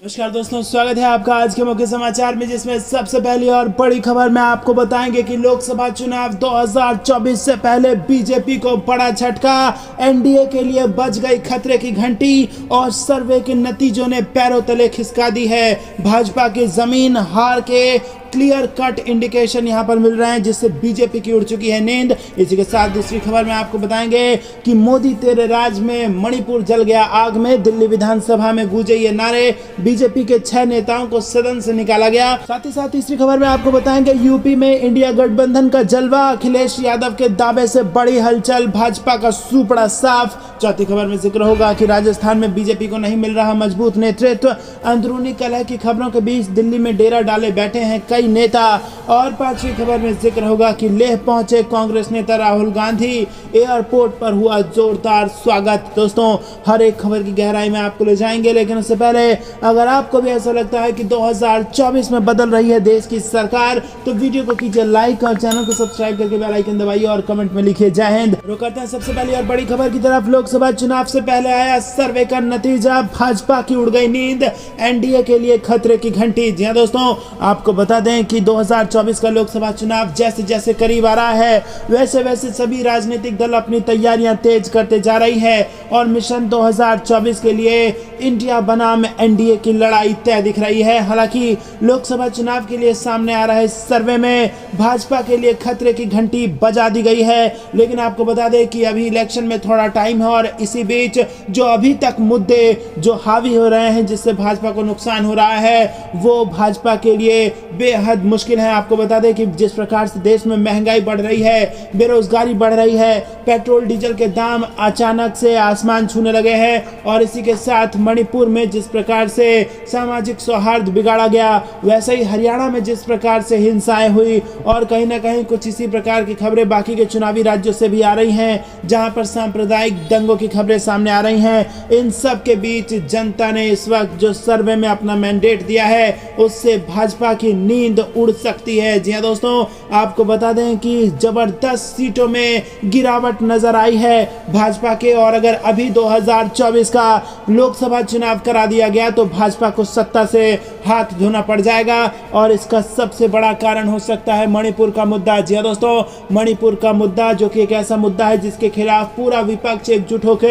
नमस्कार दोस्तों, स्वागत है आपका आज के मुख्य समाचार में, जिसमें सबसे पहली और बड़ी खबर में आपको बताएंगे कि लोकसभा चुनाव 2024 से पहले बीजेपी को बड़ा झटका। एनडीए के लिए बज गई खतरे की घंटी और सर्वे के नतीजों ने पैरों तले खिसका दी है। भाजपा की जमीन हार के क्लियर कट इंडिकेशन यहां पर मिल रहे हैं, जिससे बीजेपी की उड़ चुकी है नींद। इसी के साथ दूसरी खबर में आपको बताएंगे कि मोदी तेरे राज में मणिपुर जल गया आग में। दिल्ली विधानसभा में गूंजे ये नारे, बीजेपी के 6 नेताओं को सदन से निकाला गया। साथ ही साथ तीसरी खबर में आपको बताएंगे यूपी में इंडिया गठबंधन का जलवा, अखिलेश यादव के दावे से बड़ी हलचल, भाजपा का सूपड़ा साफ। चौथी खबर में जिक्र होगा कि राजस्थान में बीजेपी को नहीं मिल रहा मजबूत नेतृत्व, अंदरूनी कलह की खबरों के बीच दिल्ली में डेरा डाले बैठे हैं कई नेता। और पांचवी खबर में जिक्र होगा कि लेह पहुंचे कांग्रेस नेता राहुल गांधी, एयरपोर्ट पर हुआ जोरदार स्वागत। दोस्तों, हर एक खबर की गहराई में आपको ले जाएंगे, लेकिन उससे पहले अगर आपको भी ऐसा लगता है कि 2024 में बदल रही है देश की सरकार, तो वीडियो को कीजिए लाइक और चैनल को सब्सक्राइब करके बेल आइकन दबाइए और कमेंट में लिखिए जय हिंद। रुक करते हैं सबसे पहले और बड़ी खबर की तरफ। लोकसभा चुनाव से पहले आया सर्वे का नतीजा, भाजपा की उड़ गई नींद, एनडीए के लिए खतरे की घंटी। जी हां दोस्तों, आपको बता दें कि 2024 का लोकसभा चुनाव जैसे जैसे करीब आ रहा है, वैसे वैसे सभी राजनीतिक दल अपनी तैयारियां तेज करते जा रही है और मिशन 2024 के लिए इंडिया बनाम एनडीए की लड़ाई तय दिख रही है। हालांकि लोकसभा चुनाव के लिए सामने आ रहे सर्वे में भाजपा के लिए खतरे की घंटी बजा दी गई है, लेकिन आपको बता दें कि अभी इलेक्शन में थोड़ा टाइम है और इसी बीच जो अभी तक मुद्दे जो हावी हो रहे हैं, जिससे भाजपा को नुकसान हो रहा है, वो भाजपा के लिए बेहद मुश्किल है। आपको बता दें कि जिस प्रकार से देश में महंगाई बढ़ रही है, बेरोजगारी बढ़ रही है, पेट्रोल डीजल के दाम अचानक से आसमान छूने लगे हैं और इसी के साथ मणिपुर में जिस प्रकार से सामाजिक सौहार्द बिगाड़ा गया, वैसे ही हरियाणा में जिस प्रकार से हिंसाएं हुई और कहीं ना कहीं कुछ इसी प्रकार की खबरें बाकी के चुनावी राज्यों से भी आ रही हैं, जहां पर सांप्रदायिक दंगों की खबरें सामने आ रही हैं। इन सब के बीच जनता ने इस वक्त जो सर्वे में अपना मैंडेट दिया है, उससे भाजपा की नींद उड़ सकती है। जी हां दोस्तों, आपको बता दें कि जबरदस्त सीटों में गिरावट नजर आई है भाजपा के, और अगर अभी 2024 का लोकसभा चुनाव करा दिया गया तो भाजपा को सत्ता से हाथ धोना पड़ जाएगा और इसका सबसे बड़ा कारण हो सकता है मणिपुर का मुद्दा। जी हां दोस्तों, मणिपुर का मुद्दा जो कि एक ऐसा मुद्दा है जिसके खिलाफ पूरा विपक्ष एकजुट होकर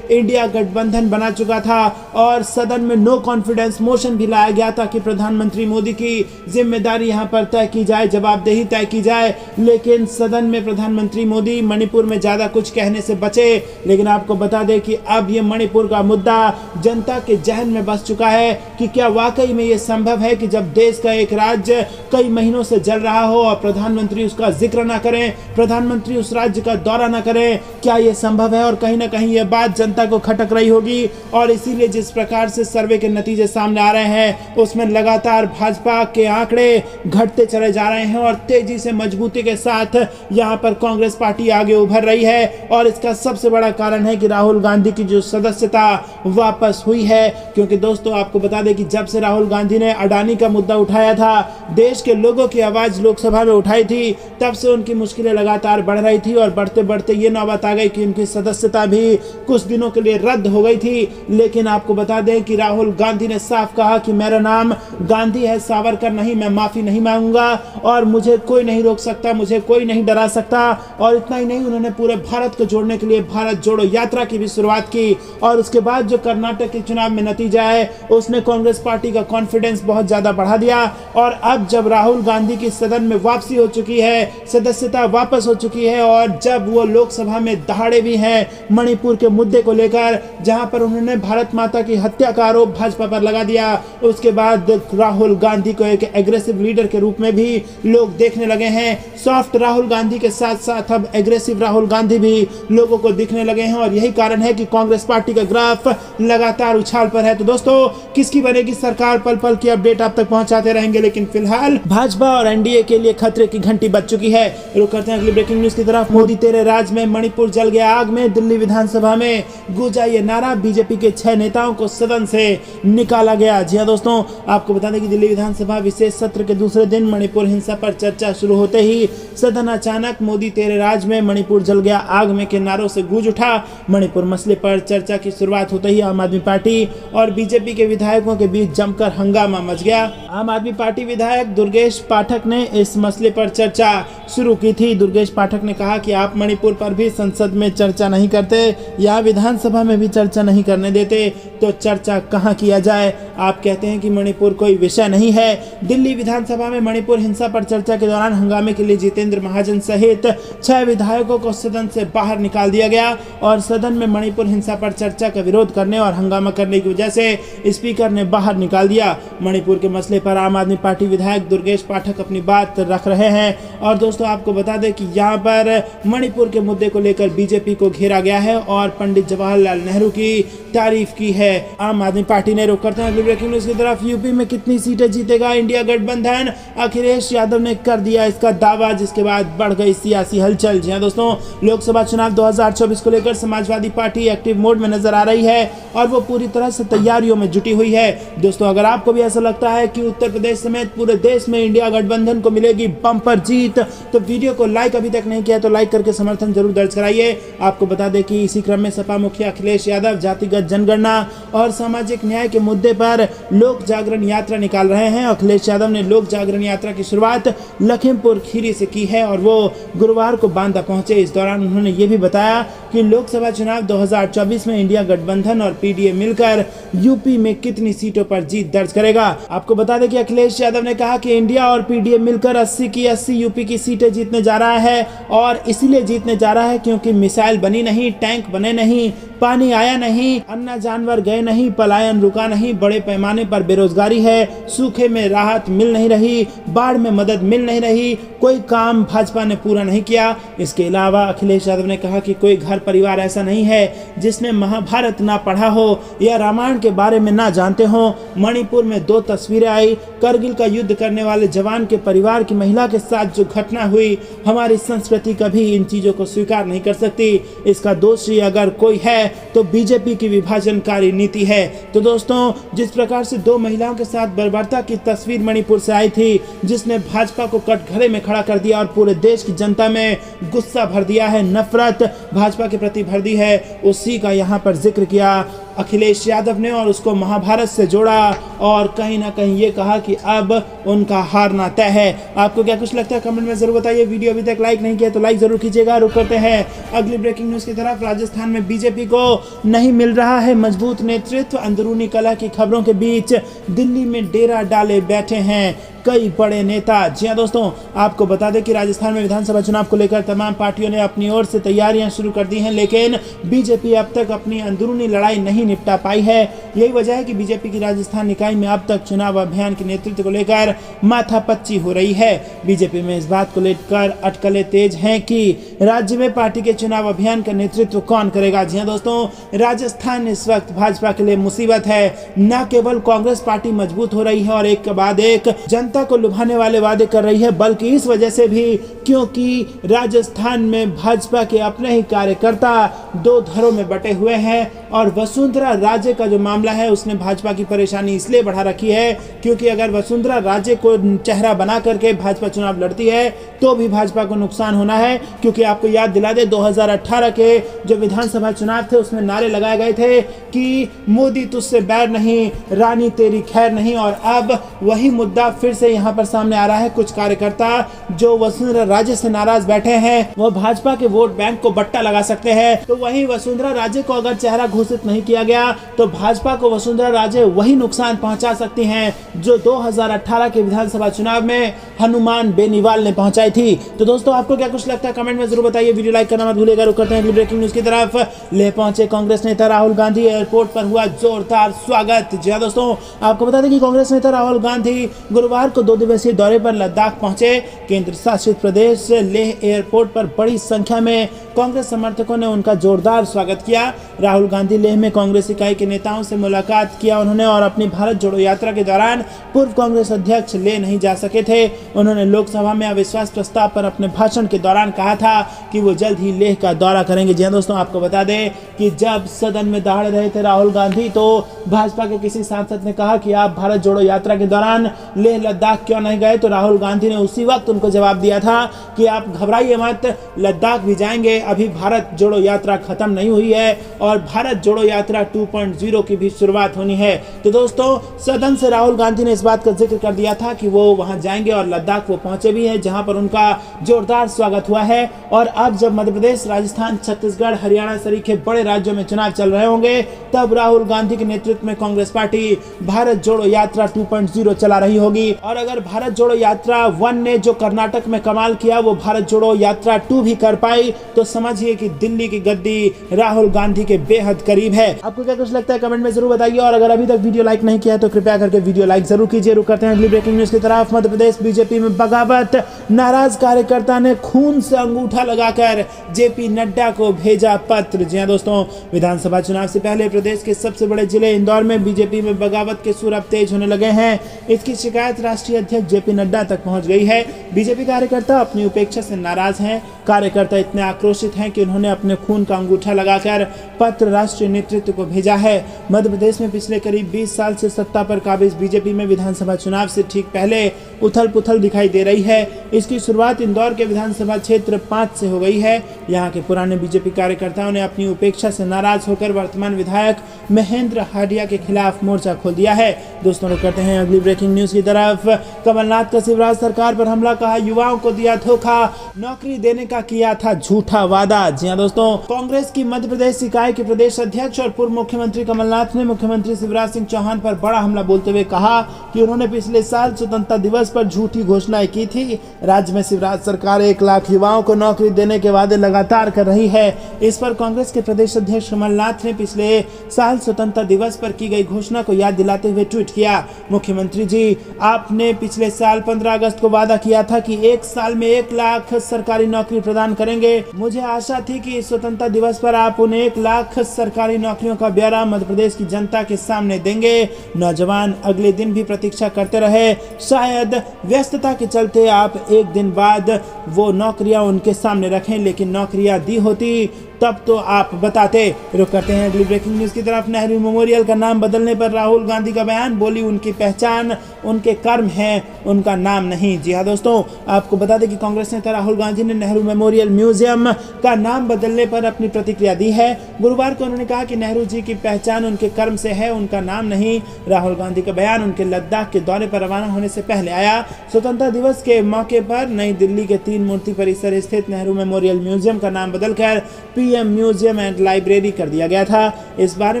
इंडिया गठबंधन बना चुका था और सदन में नो कॉन्फिडेंस मोशन भी लाया गया था कि प्रधानमंत्री मोदी की जिम्मेदारी यहां पर तय की जाए, जवाबदेही तय की जाए। लेकिन सदन में प्रधानमंत्री मोदी मणिपुर में ज्यादा कुछ कहने से बचे। लेकिन आपको बता दें कि अब ये मणिपुर का मुद्दा जनता के जहन में बस चुका है कि क्या वाकई में ये संभव है कि जब देश का एक राज्य कई महीनों से जल रहा हो और प्रधानमंत्री उसका जिक्र ना करें, प्रधानमंत्री उस राज्य का दौरा ना करें, क्या ये संभव है? और कहीं ना कहीं ये बात जनता को खटक रही होगी और इसीलिए जिस प्रकार से सर्वे के नतीजे सामने आ रहे हैं, उसमें लगातार भाजपा के आंकड़े घटते चले जा रहे हैं और तेजी से मजबूती के साथ यहां पर कांग्रेस पार्टी आगे उभर रही है। और इसका सबसे बड़ा कारण है कि राहुल गांधी की जो सदस्यता वापस हुई है, क्योंकि दोस्तों आपको बता दें कि जब से राहुल गांधी ने अडानी का मुद्दा उठाया था, देश के लोगों की आवाज लोकसभा में उठाई थी, तब से उनकी मुश्किलें लगातार बढ़ रही थी और बढ़ते बढ़ते ये नौबत आ गई कि उनकी सदस्यता भी कुछ दिनों के लिए रद्द हो गई थी। लेकिन आपको बता दें कि राहुल गांधी ने साफ कहा कि मेरा नाम गांधी है, सावरकर नहीं, मैं माफी नहीं मांगूंगा और मुझे कोई नहीं रोक सकता, मुझे कोई नहीं डरा सकता। और इतना ही नहीं, उन्होंने पूरे भारत को जोड़ने के लिए भारत जोड़ो यात्रा की भी शुरुआत की। और उसके बाद जो कर्नाटक के चुनाव में नतीजा है, उसने कांग्रेस पार्टी का कॉन्फिडेंस बहुत ज्यादा बढ़ा दिया। और अब जब राहुल गांधी की सदन में वापसी हो चुकी है, सदस्यता वापस हो चुकी है और जब वो लोकसभा में दहाड़े भी हैं मणिपुर के मुद्दे को लेकर, जहां पर उन्होंने भारत माता की हत्या का आरोप भाजपा पर लगा दिया, उसके बाद राहुल गांधी को एक एग्रेसिव लीडर के रूप में भी लोग देखने लगे हैं। सॉफ्ट राहुल गांधी के साथ साथ अब एग्रेसिव राहुल गांधी भी लोगों को दिखने लगे हैं और यही कारण है कि कांग्रेस पार्टी का ग्राफ लगातार उछाल पर है। तो दोस्तों, किसकी बनेगी सरकार, पल पल की अपडेट आप तक पहुंचाते रहेंगे, लेकिन फिलहाल भाजपा और एनडीए के लिए खतरे की घंटी बज चुकी है। रुक करते हैं अगली ब्रेकिंग न्यूज की तरफ। मोदी तेरे राज में मणिपुर जल गया आग में, दिल्ली विधानसभा में गूंजा ये नारा, बीजेपी के 6 नेताओं को सदन से निकाला गया। जी हां दोस्तों, आपको बता दें कि दिल्ली विधानसभा विशेष सत्र के दूसरे दिन मणिपुर हिंसा पर चर्चा शुरू होते ही सदन अचानक मोदी तेरे राज में मणिपुर जल गया आग में के नारों से गूंज उठा। मणिपुर मसले पर चर्चा की शुरुआत होते ही आम आदमी पार्टी और बीजेपी के विधायक विधायकों के बीच जमकर हंगामा मच गया। आम आदमी पार्टी विधायक दुर्गेश पाठक ने इस मसले पर चर्चा शुरू की थी। दुर्गेश पाठक ने कहा कि आप मणिपुर पर भी संसद में चर्चा नहीं करते, या विधानसभा में भी चर्चा नहीं करने देते, तो चर्चा कहां किया जाए। आप कहते हैं कि मणिपुर कोई विषय नहीं है। दिल्ली विधानसभा में मणिपुर हिंसा पर चर्चा के दौरान हंगामे के लिए जितेंद्र महाजन सहित 6 विधायकों को सदन से बाहर निकाल दिया गया और सदन में मणिपुर हिंसा पर चर्चा का विरोध करने और हंगामा करने की वजह से स्पीकर ने बाहर निकाल दिया। मणिपुर के मसले पर आम आदमी पार्टी विधायक दुर्गेश पाठक अपनी बात रख रहे हैं। और दोस्तों आपको बता दें कि यहाँ पर मणिपुर के मुद्दे को लेकर बीजेपी को घेरा गया है और पंडित जवाहरलाल नेहरू की तारीफ की है आम आदमी पार्टी ने। रुक करते हैं अगली ब्रेकिंग न्यूज की तरफ। यूपी में कितनी सीटें जीतेगा इंडिया गठबंधन, अखिलेश यादव ने कर दिया इसका दावा, जिसके बाद बढ़ गई सियासी हलचल। जी हां दोस्तों, लोकसभा चुनाव 2024 को लेकर समाजवादी पार्टी एक्टिव मोड में नजर आ रही है और वो पूरी तरह से तैयारियों में जुटी हुई है। दोस्तों अगर आपको भी ऐसा लगता है कि उत्तर प्रदेश समेत पूरे देश में इंडिया गठबंधन को मिलेगी बम्पर जीत, तो वीडियो को लाइक अभी तक नहीं किया तो लाइक करके समर्थन जरूर दर्ज कराइए। आपको बता दें कि इसी क्रम में सपा मुखिया अखिलेश यादव जातिगत जनगणना और सामाजिक न्याय के मुद्दे पर लोक जागरण यात्रा निकाल रहे हैं। अखिलेश यादव ने लोक जागरण यात्रा की शुरुआत लखीमपुर खीरी से की है और वो गुरुवार को बांदा पहुंचे। इस दौरान उन्होंने ये भी बताया कि लोकसभा चुनाव 2024 में इंडिया गठबंधन और पीडीए मिलकर यूपी में कितनी सीटों पर जीत दर्ज करेगा। आपको बता दें कि अखिलेश यादव ने कहा कि इंडिया और पीडीए मिलकर 80 की 80 यूपी की सीटें जीतने जा रहा है और इसीलिए जीतने जा रहा है क्योंकि मिसाइल बनी नहीं, टैंक बने नहीं, पानी आया नहीं, अन्य जानवर गए नहीं, पलायन रुका नहीं, बड़े पैमाने पर बेरोजगारी है, सूखे में राहत मिल नहीं रही, बाढ़ में मदद मिल नहीं रही, कोई काम भाजपा ने पूरा नहीं किया। इसके अलावा अखिलेश यादव ने कहा कि कोई घर परिवार ऐसा नहीं है जिसने महाभारत ना पढ़ा हो या रामायण के बारे में ना जानते हो। मणिपुर में 2 तस्वीरें आई, करगिल का युद्ध करने वाले जवान के परिवार की महिला के साथ जो घटना हुई, हमारी संस्कृति कभी इन चीजों को स्वीकार नहीं कर सकती। इसका दोषी अगर कोई है तो बीजेपी की विभाजनकारी नीति है। तो दोस्तों जिस प्रकार से 2 महिलाओं के साथ बर्बरता की तस्वीर मणिपुर से आई थी, जिसने भाजपा को कटघरे में खड़ा कर दिया और पूरे देश की जनता में गुस्सा भर दिया है, नफरत भाजपा के प्रति भर दी है, उसी का यहाँ पर जिक्र किया अखिलेश यादव ने और उसको महाभारत से जोड़ा और कहीं ना कहीं ये कहा कि अब उनका हारना तय है। आपको क्या कुछ लगता है कमेंट में जरूर बताइए। वीडियो अभी तक लाइक नहीं किया तो लाइक जरूर कीजिएगा। रुक करते हैं अगली ब्रेकिंग न्यूज की तरफ। राजस्थान में बीजेपी को नहीं मिल रहा है मजबूत नेतृत्व, अंदरूनी कलह की खबरों के बीच दिल्ली में डेरा डाले बैठे हैं कई बड़े नेता। जी हां दोस्तों, आपको बता दें कि राजस्थान में विधानसभा चुनाव को लेकर तमाम पार्टियों ने अपनी ओर से तैयारियां शुरू कर दी हैं, लेकिन बीजेपी अब तक अपनी अंदरूनी लड़ाई नहीं निपटा पाई है। यही वजह है कि बीजेपी की राजस्थान इकाई में अब तक चुनाव अभियान के नेतृत्व को लेकर माथापच्ची हो रही है। बीजेपी में इस बात को लेकर अटकलें तेज हैं कि राज्य में पार्टी के चुनाव अभियान का नेतृत्व कौन करेगा। जी हां दोस्तों, राजस्थान इस वक्त भाजपा के लिए मुसीबत है। न केवल कांग्रेस पार्टी मजबूत हो रही है और एक के बाद एक जनता को लुभाने वाले वादे कर रही है, बल्कि इस वजह से भी क्योंकि राजस्थान में भाजपा के अपने ही कार्यकर्ता 2 धड़ों में बटे हुए हैं और वसुंधरा राजे का जो मामला है उसने भाजपा की परेशानी इसलिए बढ़ा रखी है क्योंकि अगर वसुंधरा राजे को चेहरा बना करके भाजपा चुनाव लड़ती है तो भी भाजपा को नुकसान होना है। क्योंकि आपको याद दिला दे 2018 के जो विधानसभा चुनाव थे उसमें नारे लगाए गए थे कि मोदी तुझसे बैर नहीं, रानी तेरी खैर नहीं, और अब वही मुद्दा फिर से यहाँ पर सामने आ रहा है। कुछ कार्यकर्ता जो वसुंधरा राजे से नाराज बैठे हैं वो भाजपा के वोट बैंक को बट्टा लगा सकते हैं, तो वही वसुंधरा राजे को अगर चेहरा घोषित नहीं किया गया तो भाजपा को वसुंधरा राजे वही नुकसान पहुंचा सकती हैं जो 2018 के विधानसभा चुनाव में हनुमान बेनीवाल ने पहुंचाई थी। तो दोस्तों आपको क्या कुछ लगता है कमेंट में जरूर बताइए। वीडियो लाइक करना मत भूलिएगा। रुक करते हैं ब्रेकिंग न्यूज की तरफ। ले पहुंचे कांग्रेस नेता राहुल गांधी, एयरपोर्ट पर हुआ जोरदार स्वागत। जी हां दोस्तों, आपको बता दें कि कांग्रेस नेता राहुल गांधी गुरुवार को 2 दिवसीय दौरे पर लद्दाख पहुंचे। केंद्र शासित प्रदेश लेह एयरपोर्ट पर बड़ी संख्या में कांग्रेस समर्थकों ने उनका जोरदार स्वागत किया। राहुल गांधी लेह में कांग्रेस इकाई के नेताओं से मुलाकात किया उन्होंने और अपनी भारत जोड़ो यात्रा के दौरान पूर्व कांग्रेस अध्यक्ष लेह नहीं जा सके थे। उन्होंने लोकसभा में अविश्वास प्रस्ताव पर अपने भाषण के दौरान कहा था कि वो जल्द ही लेह का दौरा करेंगे। जी हां दोस्तों, आपको बता दें कि जब सदन में दहाड़ रहे थे राहुल गांधी तो भाजपा के किसी सांसद ने कहा कि आप भारत जोड़ो यात्रा के दौरान लेह लद्दाख क्यों नहीं गए, तो राहुल गांधी ने उसी वक्त उनको जवाब दिया था कि आप घबराइए मत, लद्दाख भी जाएंगे, अभी भारत जोड़ो यात्रा खत्म नहीं हुई है और भारत जोड़ो यात्रा 2.0 की भी शुरुआत होनी है। तो दोस्तों, सदन से राहुल गांधी ने इस बात का जिक्र कर दिया था कि वो वहां जाएंगे और लद्दाख वो पहुंचे भी हैं, जहां पर उनका जोरदार स्वागत हुआ है। और अब जब मध्य प्रदेश, राजस्थान, छत्तीसगढ़, हरियाणा सरीखे बड़े राज्यों में चुनाव चल रहे होंगे, तब राहुल गांधी के नेतृत्व में कांग्रेस पार्टी भारत जोड़ो यात्रा 2.0 चला रही होगी। और अगर भारत जोड़ो यात्रा 1 ने जो कर्नाटक में कमाल किया वो भारत जोड़ो यात्रा 2 भी कर पाई, तो समझिए कि दिल्ली की गद्दी राहुल गांधी के बेहद करीब है। आपको क्या कुछ लगता है कमेंट में जरूर बताइए। और अगर अभी तक वीडियो लाइक नहीं किया है तो कृपया करके वीडियो लाइक जरूर कीजिए। रुक करते हैं अगली ब्रेकिंग न्यूज की तरफ। मध्य प्रदेश बीजेपी में बगावत, नाराज कार्यकर्ता ने खून से अंगूठा लगाकर जेपी नड्डा को भेजा पत्र। जी हां दोस्तों, विधानसभा चुनाव से पहले प्रदेश के सबसे बड़े जिले इंदौर में बीजेपी में बगावत के सुर अब तेज होने लगे हैं। इसकी शिकायत राष्ट्रीय अध्यक्ष जेपी नड्डा तक पहुंच गई है। बीजेपी कार्यकर्ता अपनी उपेक्षा से नाराज हैं। कार्यकर्ता इतने आक्रोशित हैं कि उन्होंने अपने खून का अंगूठा लगाकर पत्र राष्ट्रीय नेतृत्व को भेजा है। मध्य प्रदेश में पिछले करीब 20 साल से सत्ता पर काबिज बीजेपी में विधानसभा चुनाव से ठीक पहले उथल पुथल दिखाई दे रही है। इसकी शुरुआत इंदौर के विधानसभा क्षेत्र 5 से हो गई है। यहाँ के पुराने बीजेपी कार्यकर्ताओं ने अपनी उपेक्षा से नाराज होकर वर्तमान विधायक महेंद्र हाडिया के खिलाफ मोर्चा खोल दिया है। दोस्तों, रुक करते हैं अगली ब्रेकिंग न्यूज की तरफ। कमलनाथ का शिवराज सरकार पर हमला, कहा युवाओं को दिया धोखा, नौकरी देने का किया था झूठा वादा। जी हां दोस्तों, कांग्रेस की मध्य प्रदेश इकाई के प्रदेश अध्यक्ष और पूर्व मुख्यमंत्री कमलनाथ ने मुख्यमंत्री शिवराज सिंह चौहान पर बड़ा हमला बोलते हुए कहा कि उन्होंने पिछले साल स्वतंत्रता दिवस पर झूठी घोषणाएं की थी। राज्य में शिवराज सरकार 1 लाख युवाओं को नौकरी देने के वादे लगातार कर रही है। इस पर कांग्रेस के प्रदेश अध्यक्ष कमलनाथ ने पिछले साल स्वतंत्रता दिवस पर की गई घोषणा को याद दिलाते हुए ट्वीट किया, मुख्यमंत्री जी, आपने पिछले साल 15 अगस्त को वादा किया था कि 1 साल में 1 लाख सरकारी नौकरी प्रदान करेंगे। मुझे आशा थी कि स्वतंत्रता दिवस पर आप उन 1 लाख सरकारी नौकरियों का ब्यौरा मध्य प्रदेश की जनता के सामने देंगे। नौजवान अगले दिन भी प्रतीक्षा करते रहे। शायद व्यस्तता के चलते आप एक दिन बाद वो नौकरियां उनके सामने रखें, लेकिन नौकरियां दी होती तब तो आप बताते। रुक करते हैं अगली ब्रेकिंग न्यूज की तरफ। नेहरू मेमोरियल का नाम बदलने पर राहुल गांधी का बयान, बोली उनकी पहचान उनके कर्म हैं, उनका नाम नहीं। जी हाँ दोस्तों, आपको बता दें कि कांग्रेस नेता राहुल गांधी ने नेहरू मेमोरियल म्यूजियम का नाम बदलने पर अपनी प्रतिक्रिया दी है। गुरुवार को उन्होंने कहा कि नेहरू जी की पहचान उनके कर्म से है, उनका नाम नहीं। राहुल गांधी का बयान उनके लद्दाख के दौरे पर रवाना होने से पहले आया। स्वतंत्रता दिवस के मौके पर नई दिल्ली के 3 मूर्ति परिसर स्थित नेहरू मेमोरियल म्यूजियम का नाम बदलकर पीएम म्यूजियम एंड लाइब्रेरी कर दिया गया था। इस बारे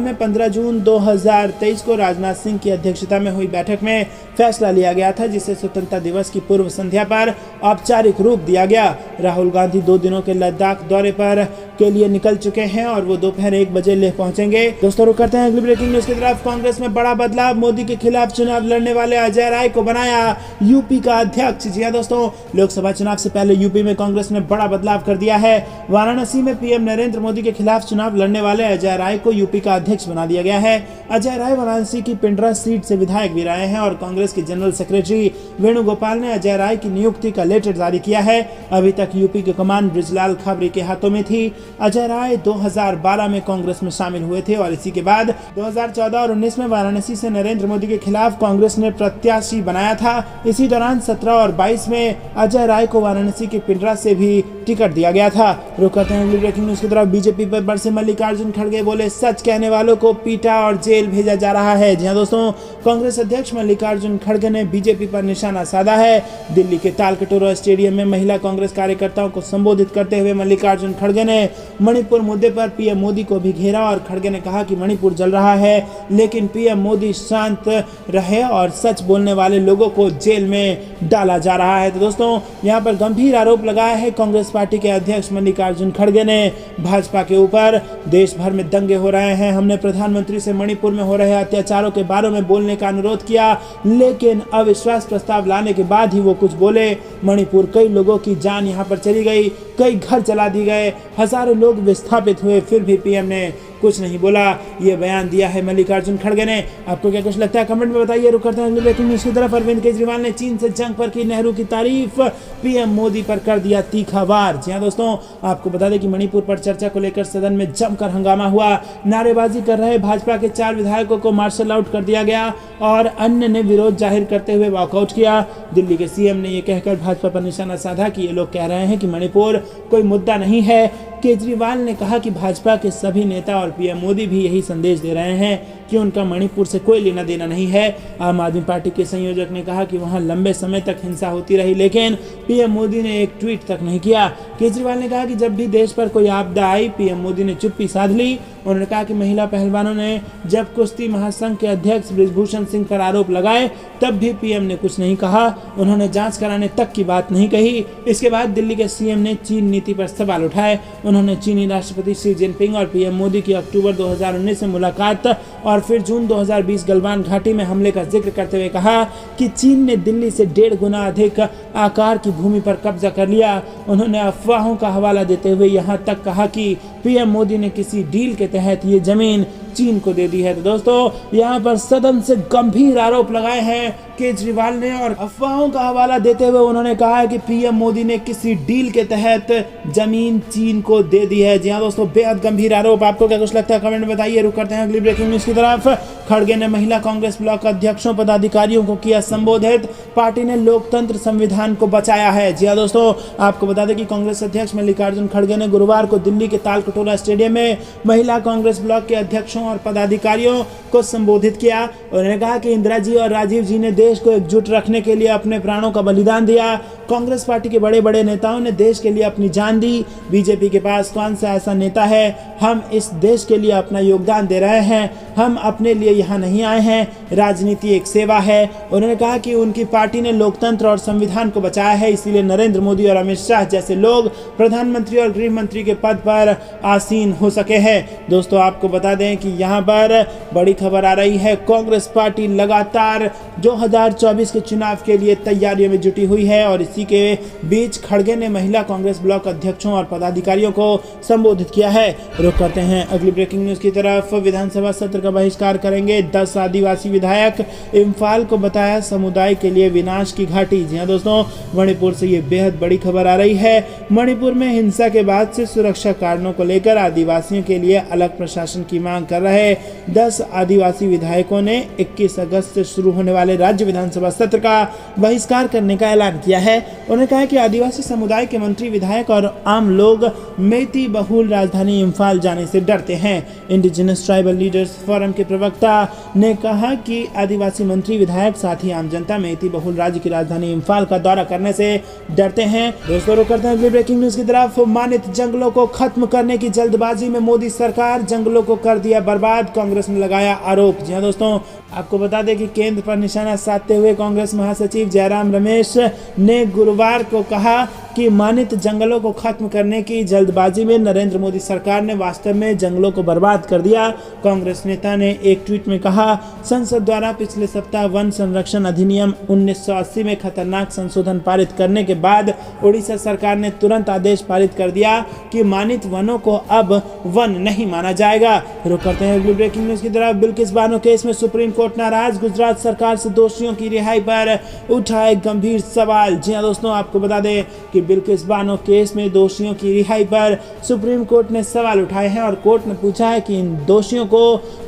में 15 जून 2023 को राजनाथ सिंह की अध्यक्षता में हुई बैठक में फैसला लिया गया था, जिसे स्वतंत्रता दिवस की पूर्व संध्या पर औपचारिक रूप दिया गया। राहुल गांधी 2 दिनों के लद्दाख दौरे पर के लिए निकल चुके हैं और वो दोपहर 1 बजे लेह पहुंचेंगे। दोस्तों, रुक करते हैं अगली ब्रेकिंग न्यूज की तरफ। कांग्रेस में बड़ा बदलाव, मोदी के खिलाफ चुनाव लड़ने वाले अजय राय को बनाया यूपी का अध्यक्ष। जी हां दोस्तों, लोकसभा चुनाव से पहले यूपी में कांग्रेस ने बड़ा बदलाव कर दिया है। वाराणसी में पीएम नरेंद्र मोदी के खिलाफ चुनाव लड़ने वाले अजय राय को यूपी का अध्यक्ष बना दिया गया है। अजय राय वाराणसी की पिंडरा सीट से विधायक भी रहे हैं और कांग्रेस के जनरल सेक्रेटरी वेणुगोपाल ने अजय राय की नियुक्ति का लेटर जारी किया है। अभी तक यूपी की कमान बृजलाल खाबरी के हाथों में थी। अजय राय 2012 में कांग्रेस में शामिल हुए थे और इसी के बाद 2014 और 19 में वाराणसी से नरेंद्र मोदी के खिलाफ कांग्रेस ने प्रत्याशी बनाया था। इसी दौरान 17 और 22 में अजय राय को वाराणसी के पिंडरा से भी टिकट दिया गया था। रुक करते हैं अगली ब्रेकिंग न्यूज की तरफ। बीजेपी पर बरसे मल्लिकार्जुन खड़गे, बोले सच कहने वालों को पीटा और जेल भेजा जा रहा है। जी हां दोस्तों, कांग्रेस अध्यक्ष मल्लिकार्जुन खड़गे ने बीजेपी पर निशाना साधा है। दिल्ली के तालकटोरा स्टेडियम में महिला कांग्रेस कार्यकर्ताओं को संबोधित करते हुए मल्लिकार्जुन खड़गे ने मणिपुर मुद्दे पर पीएम मोदी को भी घेरा और खड़गे ने कहा कि मणिपुर जल रहा है, लेकिन पीएम मोदी शांत रहे और सच बोलने वाले लोगों को जेल में डाला जा रहा है। तो दोस्तों, यहां पर गंभीर आरोप लगाया है कांग्रेस पार्टी के अध्यक्ष मल्लिकार्जुन खड़गे ने भाजपा के ऊपर। देश भर में दंगे हो रहे हैं, हमने प्रधानमंत्री से मणिपुर में हो रहे अत्याचारों के बारे में बोलने का अनुरोध किया, लेकिन अविश्वास प्रस्ताव लाने के बाद ही वो कुछ बोले। मणिपुर कई लोगों की जान यहां पर चली गई, कई घर जला दिए गए, हजारों लोग विस्थापित हुए, फिर भी पीएम ने कुछ नहीं बोला। ये बयान दिया है मल्लिकार्जुन खड़गे ने। आपको क्या कुछ लगता है कमेंट में बताइए। रुक करते हैं अगली ब्रेकिंग न्यूज की तरफ। अरविंद केजरीवाल ने चीन से जंग पर की नेहरू की तारीफ, पीएम मोदी पर कर दिया तीखा वार। जी हां दोस्तों, आपको बता दें कि मणिपुर पर चर्चा को लेकर सदन में जमकर हंगामा हुआ। नारेबाजी कर रहे भाजपा के 4 विधायकों को मार्शल आउट कर दिया गया और अन्य ने विरोध जाहिर करते हुए वॉकआउट किया। दिल्ली के सीएम ने यह कहकर भाजपा पर निशाना साधा कि ये लोग कह रहे हैं कि मणिपुर कोई मुद्दा नहीं है, केजरीवाल ने कहा कि भाजपा के सभी नेता और पीएम मोदी भी यही संदेश दे रहे हैं कि उनका मणिपुर से कोई लेना देना नहीं है। आम आदमी पार्टी के संयोजक ने कहा कि वहां लंबे समय तक हिंसा होती रही, लेकिन पीएम मोदी ने एक ट्वीट तक नहीं किया। केजरीवाल ने कहा कि जब भी देश पर कोई आपदा आई, पीएम मोदी ने चुप्पी साध ली। उन्होंने कहा कि महिला पहलवानों ने जब कुश्ती महासंघ के अध्यक्ष बृजभूषण सिंह पर आरोप लगाए, तब भी पीएम ने कुछ नहीं कहा। उन्होंने जांच कराने तक की बात नहीं कही। इसके बाद दिल्ली के सीएम ने चीन नीति पर सवाल उठाए। उन्होंने चीनी राष्ट्रपति शी जिनपिंग और पीएम मोदी की अक्टूबर 2019 में मुलाकात और फिर जून 2020 गलवान घाटी में हमले का जिक्र करते हुए कहा कि चीन ने दिल्ली से 1.5 गुना अधिक आकार की भूमि पर कब्जा कर लिया। उन्होंने अफवाहों का हवाला देते हुए यहां तक कहा कि पीएम मोदी ने किसी डील के तहत ये जमीन चीन को दे दी है। तो दोस्तों, यहाँ पर सदन से गंभीर आरोप लगाए हैं केजरीवाल ने और अफवाहों का हवाला देते हुए उन्होंने कहा है कि पीएम मोदी ने किसी डील के तहत जमीन चीन को दे दी है। जी हाँ दोस्तों, बेहद गंभीर आरोप। आपको क्या कुछ लगता है कमेंट में बताइए। रुक करते हैं अगली ब्रेकिंग न्यूज की तरफ। खड़गे ने महिला कांग्रेस ब्लॉक अध्यक्षों पदाधिकारियों को किया संबोधित। पार्टी ने लोकतंत्र संविधान को बचाया है। जी हाँ दोस्तों, आपको बता दें कि कांग्रेस अध्यक्ष मल्लिकार्जुन खड़गे ने गुरुवार को दिल्ली के तालकटोरा स्टेडियम में महिला कांग्रेस ब्लॉक के अध्यक्षों और पदाधिकारियों को संबोधित किया। उन्होंने कहा कि इंदिरा जी और राजीव जी ने देश को एकजुट रखने के लिए अपने प्राणों का बलिदान दिया। कांग्रेस पार्टी के बड़े बड़े नेताओं ने देश के लिए अपनी जान दी। बीजेपी के पास कौन सा ऐसा नेता है? हम इस देश के लिए अपना योगदान दे रहे हैं। हम अपने लिए यहाँ नहीं आए हैं। राजनीति एक सेवा है। उन्होंने कहा कि उनकी पार्टी ने लोकतंत्र और संविधान को बचाया है, इसीलिए नरेंद्र मोदी और अमित शाह जैसे लोग प्रधानमंत्री और गृह मंत्री के पद पर आसीन हो सके हैं। दोस्तों, आपको बता दें कि यहाँ पर बड़ी खबर आ रही है। कांग्रेस पार्टी लगातार 2024 के चुनाव के लिए तैयारियों में जुटी हुई है और इसी के बीच खड़गे ने महिला कांग्रेस ब्लॉक अध्यक्षों और पदाधिकारियों को संबोधित किया है। रुक करते हैं अगली ब्रेकिंग न्यूज की तरफ। विधानसभा सत्र का बहिष्कार करेंगे 10 आदिवासी विधायक। इम्फाल को बताया समुदाय के लिए विनाश की घाटी। जी हाँ दोस्तों, मणिपुर से ये बेहद बड़ी खबर आ रही है। मणिपुर में हिंसा के बाद से सुरक्षा कारणों को लेकर आदिवासियों के लिए अलग प्रशासन की मांग कर रहे 10 आदिवासी विधायकों ने 21 अगस्त से शुरू होने वाले राज्य विधानसभा सत्र का बहिष्कार करने का ऐलान किया है। उन्होंने कहा कि आदिवासी समुदाय के मंत्री, विधायक और आम लोग मेती बहुल राजधानी इम्फाल जाने से डरते हैं। इंडिजिनस ट्राइबल लीडर्स फोरम के प्रवक्ता ने कहा कि आदिवासी मंत्री, विधायक, साथ ही आम जनता मेती बहुल राज्य की राजधानी इम्फाल का दौरा करने से डरते हैं। दोस्तों, रुक करते हैं अगली ब्रेकिंग न्यूज की तरफ। मानित जंगलों को खत्म करने की जल्दबाजी में मोदी सरकार जंगलों को कर दिया बर्बाद, कांग्रेस ने लगाया आरोप। जी हाँ दोस्तों, आपको बता दें कि केंद्र पर निशाना साधते हुए कांग्रेस महासचिव जयराम रमेश ने गुरुवार को कहा कि मानित जंगलों को खत्म करने की जल्दबाजी में नरेंद्र मोदी सरकार ने वास्तव में जंगलों को बर्बाद कर दिया। कांग्रेस नेता ने एक ट्वीट में कहा, संसद द्वारा पिछले सप्ताह वन संरक्षण अधिनियम 1980 में खतरनाक संशोधन पारित करने के बाद उड़ीसा सरकार ने तुरंत आदेश पारित कर दिया कि मानित वनों को अब वन नहीं माना जाएगा। रुक करते हैं अगली ब्रेकिंग न्यूज की तरफ। बिल्किस बानो केस में सुप्रीम कोर्ट नाराज, गुजरात सरकार से दोषियों की रिहाई पर उठाए गंभीर सवाल। जी हाँ दोस्तों, आपको बता दें कि बिल्किस बानो केस में दोषियों की रिहाई पर सुप्रीम कोर्ट ने सवाल उठाए हैं और कोर्ट ने पूछा है कि इन दोषियों को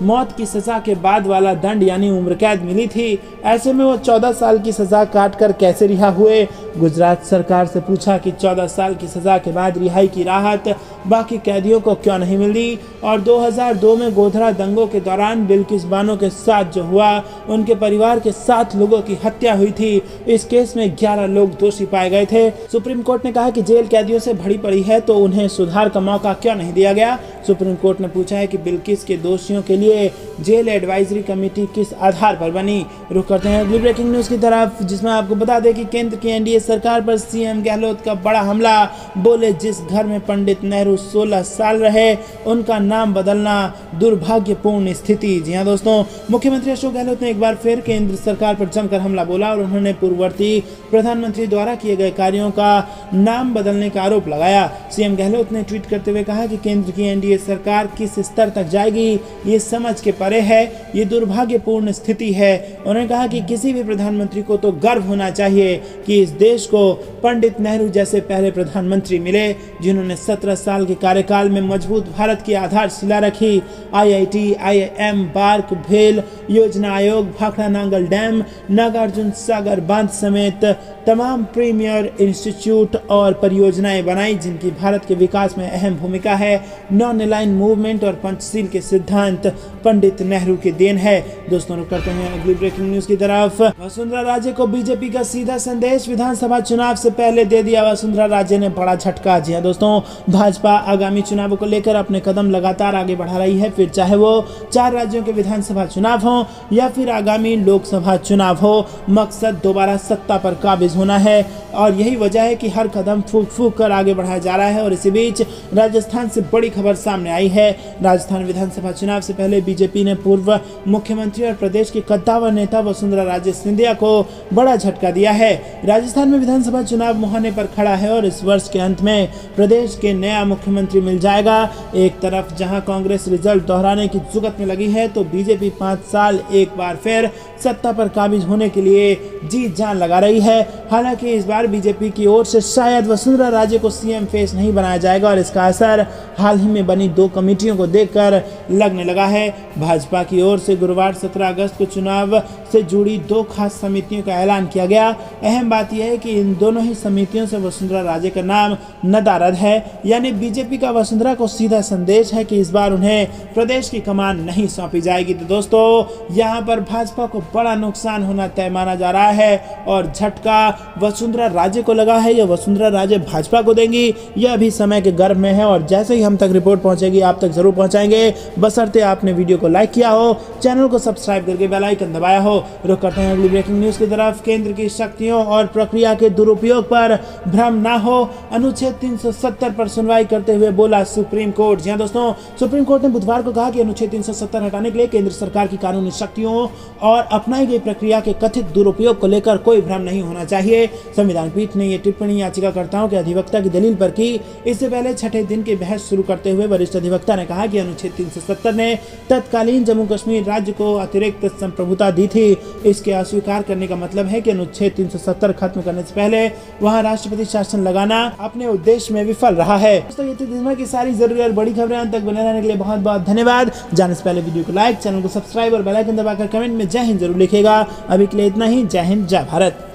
मौत की सजा के बाद वाला दंड यानी उम्र कैद मिली थी, ऐसे में वो 14 साल की सजा काटकर कैसे रिहा हुए। गुजरात सरकार से पूछा कि 14 साल की सजा के बाद रिहाई की राहत बाकी कैदियों को क्यों नहीं मिली। और 2002 में गोधरा दंगों के दौरान बिल्किस बानो के साथ जो हुआ, उनके परिवार के 7 लोगों की हत्या हुई थी। इस केस में 11 लोग दोषी पाए गए थे। सुप्रीम कोर्ट ने कहा कि जेल कैदियों से भरी पड़ी है तो उन्हें सुधार का मौका क्यों नहीं दिया गया। सुप्रीम कोर्ट ने पूछा है कि बिल्किस के दोषियों के लिए जेल एडवाइजरी कमेटी किस आधार पर बनी। रुक करते हैं अगली ब्रेकिंग न्यूज की तरफ, जिसमें आपको बता दें कि केंद्र की एनडीए सरकार पर सीएम गहलोत का बड़ा हमला। बोले, जिस घर में पंडित नेहरू 16 साल रहे उनका नाम बदलना दुर्भाग्यपूर्ण स्थिति। जी हाँ दोस्तों, मुख्यमंत्री अशोक गहलोत ने एक बार फिर केंद्र सरकार पर जमकर हमला बोला और उन्होंने पूर्ववर्ती प्रधानमंत्री द्वारा किए गए कार्यों का नाम बदलने का आरोप लगाया। सीएम गहलोत ने ट्वीट करते हुए कहा कि केंद्र की एनडीए सरकार किस स्तर तक जाएगी ये समझ के परे है, ये दुर्भाग्यपूर्ण स्थिति है। उन्होंने कहा कि किसी भी प्रधानमंत्री को तो गर्व होना चाहिए कि इस देश को पंडित नेहरू जैसे पहले प्रधानमंत्री मिले जिन्होंने 17 साल के कार्यकाल में मजबूत भारत की आधारशिला रखी। IIT, IIM, बार्क, भेल योजना आयोग, भाखड़ा नांगल डैम, नागार्जुन सागर बांध समेत तमाम प्रीमियर इंस्टीट्यूट और परियोजनाएं बनाई जिनकी भारत के विकास में अहम भूमिका है। नॉन अलाइन मूवमेंट और पंचशील के सिद्धांत पंडित नेहरू की देन है। दोस्तों रुक करते हैं अगली ब्रेकिंग न्यूज की तरफ। वसुंधरा राजे को बीजेपी का सीधा संदेश, विधानसभा चुनाव से पहले दे दिया वसुंधरा राजे ने बड़ा झटका। जी हां दोस्तों, भाजपा आगामी चुनावों को लेकर अपने कदम लगातार आगे बढ़ा रही है, फिर चाहे वो 4 राज्यों के विधानसभा चुनाव हो या फिर आगामी लोकसभा चुनाव हो, मकसद दोबारा सत्ता पर काबिज होना है और यही वजह है कि हर कदम फूक फूक कर आगे बढ़ाया जा रहा है। और इसी बीच राजस्थान से बड़ी खबर सामने आई है। राजस्थान विधानसभा चुनाव से पहले बीजेपी ने पूर्व मुख्यमंत्री और प्रदेश की कद्दावर नेता वसुंधरा राजे सिंधिया को बड़ा झटका दिया है। राजस्थान में विधानसभा चुनाव मुहाने पर खड़ा है और इस वर्ष के अंत में प्रदेश के नया मुख्यमंत्री मिल जाएगा। एक तरफ जहां कांग्रेस रिजल्ट दोहराने की जुगत में लगी है तो बीजेपी 5 साल एक बार फिर सत्ता पर काबिज होने के लिए जी जान लगा रही है। हालांकि इस बार बीजेपी की ओर से शायद वसुंधरा राजे को सीएम फेस नहीं बनाया जाएगा और इसका असर हाल ही में बनी 2 कमेटियों को देखकर लगने लगा है। भाजपा की ओर से गुरुवार 17 अगस्त को चुनाव से जुड़ी 2 खास समितियों का ऐलान किया गया। अहम बात यह है कि इन दोनों ही समितियों से वसुंधरा राजे का नाम नदारद है, यानी बीजेपी का वसुंधरा को सीधा संदेश है कि इस बार उन्हें प्रदेश की कमान नहीं सौंपी जाएगी। तो दोस्तों यहाँ पर भाजपा को बड़ा नुकसान होना तय माना जा रहा है और झटका वसुंधरा राजे को लगा है या वसुंधरा राजे भाजपा को देंगी, यह अभी समय के गर्भ में है और जैसे ही हम तक रिपोर्ट पहुंचेगी आप तक जरूर पहुंचाएंगे, बशर्ते आपने वीडियो को लाइक किया हो, चैनल को सब्सक्राइब करके बेल आइकन दबाया हो। रुक करते हैं अगली ब्रेकिंग न्यूज की तरफ। केंद्र की शक्तियों और प्रक्रिया के दुरुपयोग पर भ्रम ना हो, अनुच्छेद 370 पर सुनवाई करते हुए बोला सुप्रीम कोर्ट। जी हां दोस्तों, सुप्रीम कोर्ट ने बुधवार को कहा कि अनुच्छेद 370 हटाने के लिए केंद्र सरकार की कानूनी शक्तियों और अपनाई गई प्रक्रिया के कथित दुरुपयोग को लेकर कोई भ्रम नहीं होना चाहिए। संविधान पीठ ने यह टिप्पणी याचिकाकर्ताओं के अधिवक्ता की दलील पर की। इससे पहले छठे दिन की बहस शुरू करते हुए वरिष्ठ अधिवक्ता ने कहा कि अनुच्छेद 370 ने तत्कालीन जम्मू कश्मीर राज्य को अतिरिक्त संप्रभुता दी थी। इसके अस्वीकार करने का मतलब है कि अनुच्छेद 370 खत्म करने से पहले वहां राष्ट्रपति शासन लगाना अपने उद्देश्य में विफल रहा है। दोस्तों ये थी दिन भर की सारी जरूरी और बड़ी खबरें। अंत तक बने रहने के लिए बहुत बहुत धन्यवाद। जाने से पहले वीडियो को लाइक, चैनल को सब्सक्राइब और बेल आइकन दबाकर कमेंट में जय हिंद जरूर लिखेगा। अभी के लिए इतना ही। जय हिंद, जय भारत।